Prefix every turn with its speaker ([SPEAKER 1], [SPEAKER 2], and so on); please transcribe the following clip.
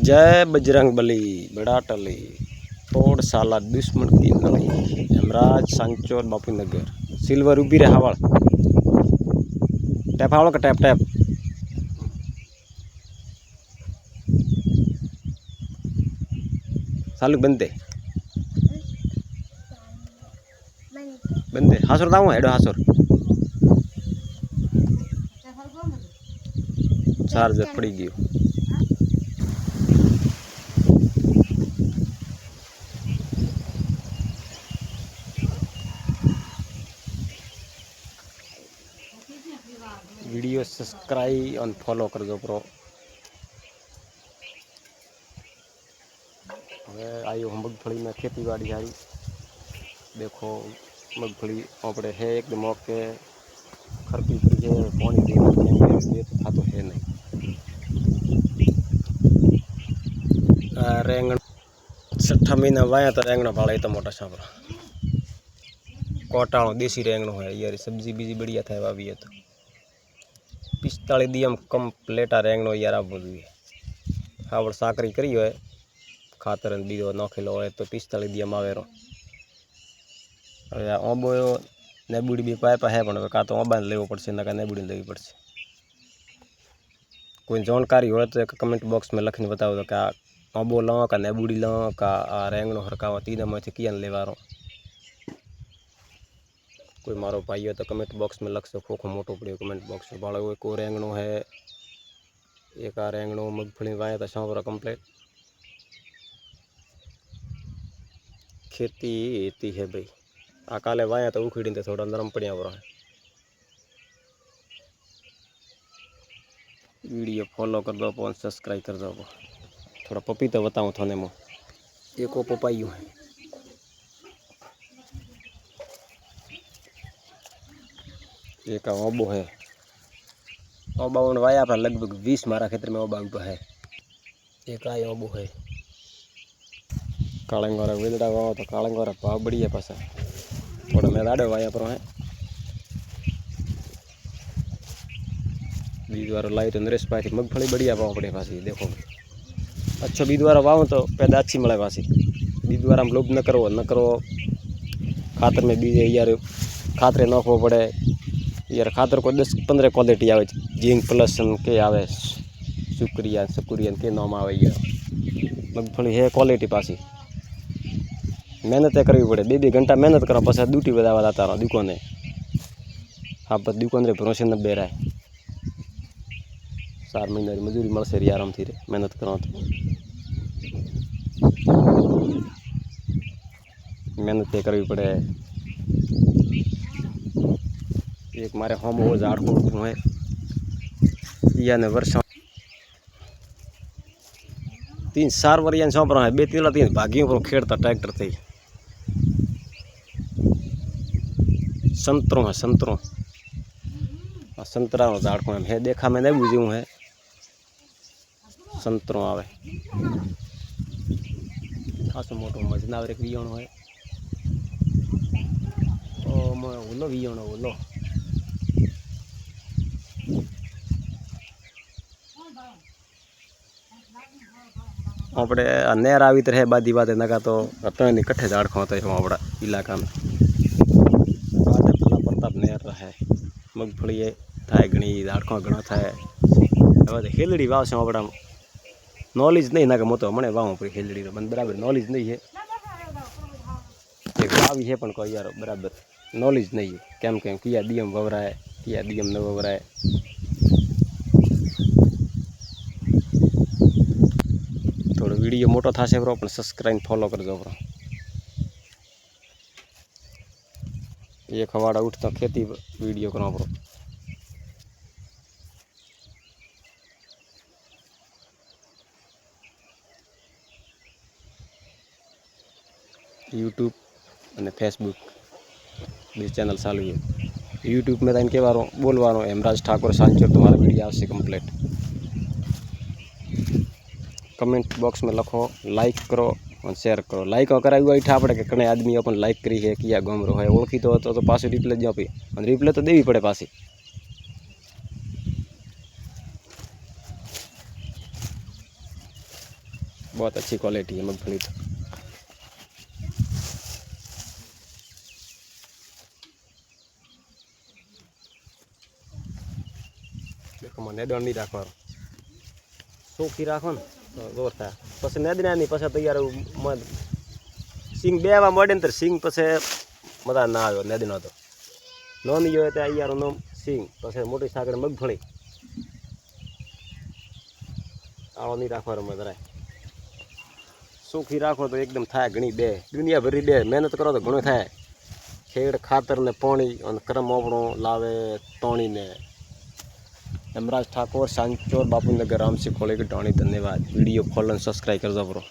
[SPEAKER 1] जय बजरंग बली बड़ा टली तोड़ साला दुश्मन की नली हेमराज सांचोर बापू नगर सिल्वर उभी रे हावड़ टैप हावड़ का टैप टैप सालू बंदे बंदे हासुर दाऊ हेडो हासुर चार्जर पड़ी गयो वीडियो सब्सक्राइब और फॉलो कर दो प्रो હવે आयो हम मगफली में खेती बाड़ी हारी देखो मगफली अपने है एकदम ओके खरपी पड़ी है पानी दे तो था तो है नहीं रेंगण 6 महीना वाया तो रेंगणो भाड़ा तो मोटा सापरा कोटाणो देसी रेंगणो है यार सब्जी बीजी बढ़िया था वावी है तो 45 दी कम्प्लेट आ रेंगणो यार आवो જોઈએ हावड़ साकरी करी है खातर बीजो नाखेलो है तो 45 दी आवेरो હવે ઓંબો નેબુડી બી પાઇપ હે પણ કાં તો ઓંબાને લેવો પડશે નકા નેબુડીને લેવી પડશે कोई जानकारी हो तो एक कमेंट बॉक्स में लखीने बताओ तो क्या ओंबो लो का नेबुड़ी लो का आ रेंगणो हरकावा तीन में कियान लेवारो कोई मारो भाई हो तो कमेंट बॉक्स में लखशो खोखो मोटो पड़ो कमेंट बॉक्स में भाड़ो को रेंगणो है एक आ रेंगणो मगफली वाया तो सांवरा कम्प्लीट खेती एती है भाई आ काले वाया तो उखीड़ी तो थोड़ा नरम पड़िया वो है वीडियो फॉलो कर दो और सब्सक्राइब कर दो थोड़ा पपीता बताऊँ थाने में एक वो पपाइयो है एक ओबो है ओबा वाया पर लगभग 20 मारा खेतर में ओबा उबा है एक आ ओबो है कालेंगोरा वेलड़ा वाओ तो कालेंगोरा भाव बढ़िया पासा थोड़ा मैं दाड़े वाया पर है बीजवारो लाइट नरेश पासी मगफली बढ़िया पाव पड़े पासी देखो अच्छो बीजवारो वाव तो पैदा अच्छी मिले पासी बीजवारा में लोभ न करो खातर में बीजे यार खातरे नाखो पड़े यार खातर को 10-15 क्वालिटी आवे जिंक प्लस के आवे सुकुरिया के नाम आवे यार मगफली है क्वालिटी पासी मेहनत करवी पड़े 2 घंटा मेहनत करो पास ड्यूटी बधावा जाता रहो दुकाने हाँ बस दुकान रे भरोसे न बेराय 4 महीना की मजूरी मळशे री आराम थी रे मेहनत करो तो मेहनत करवी पड़े एक मारे होम वो झाड़को है या ने वर्ष 3-4 वरिया सौंपरा है 2-3 भागियों पर खेड़ता ट्रैक्टर थी संतरों है संतरा झाड़को है देखा में नहीं बुझू है संतरों आवे खासो मोटो मजनावर एक वियोणो है ओ मैं ओलो वियोणो ओलो अपने नेर आवी तो है बादी बात नका तो अतने कट्ठे झाड़खो होता है अपना इलाका में भला प्रताप नेर रहे मगफली थाय घनी झाड़खो घणो थाय हवे हेलड़ी वाव से अपना नॉलेज नहीं ना मो तो मने वाव पड़ी हेलड़ी मन बराबर नॉलेज नहीं है एक वावी है पण कोई यार बराबर नॉलेज नहीं है केम किया दियम ववराय किया दियम न ववराय थोड़ा वीडियो मोटो था से अपन सब्सक्राइब फॉलो कर दो एक हवाड़ा उठता खेती वीडियो करो ब्रो यूट्यूब और फेसबुक बे चैनल चालू है यूट्यूब में तो कहवारो बोलवानो हेमराज ठाकुर सांचोर तुम्हारा वीडियो आवशे कम्प्लीट कमेंट बॉक्स में लखो लाइक करो और शेयर करो लाइक करावी ऐठा आपड़े के घणे आदमी अपन लाइक करी है किया गमरो है ओळखी तो पाछी रिप्ले ज आपी और रिप्ले तो देवी पड़े पाछी बहुत अच्छी क्वालिटी है मूंगफली तो। देखो मैं नेदण नहीं राखवा, सूखी राखो ने तो जोर था, पछी नेदना नहीं पछी तैयार सींग बेवा मळे ने तो सींग पछी मजा ना आवे नेदनो तो नोनी जो तो अयार नो सींग पछी मोटी सागड़ मगफળી आवो नहीं राखवा में जरा सूखी राखो तो एकदम थाय घणी बे दुनिया भरी बे मेहनत करो तो घणो थाय खेड़ खातर ने पानी और करम ओपड़ो लावे तोणी ने। हेमराज ठाकुर सांचोर बापूनगर रामसी खोले की टाणी। धन्यवाद। वीडियो खोलन सब्सक्राइब कर दो ब्रो।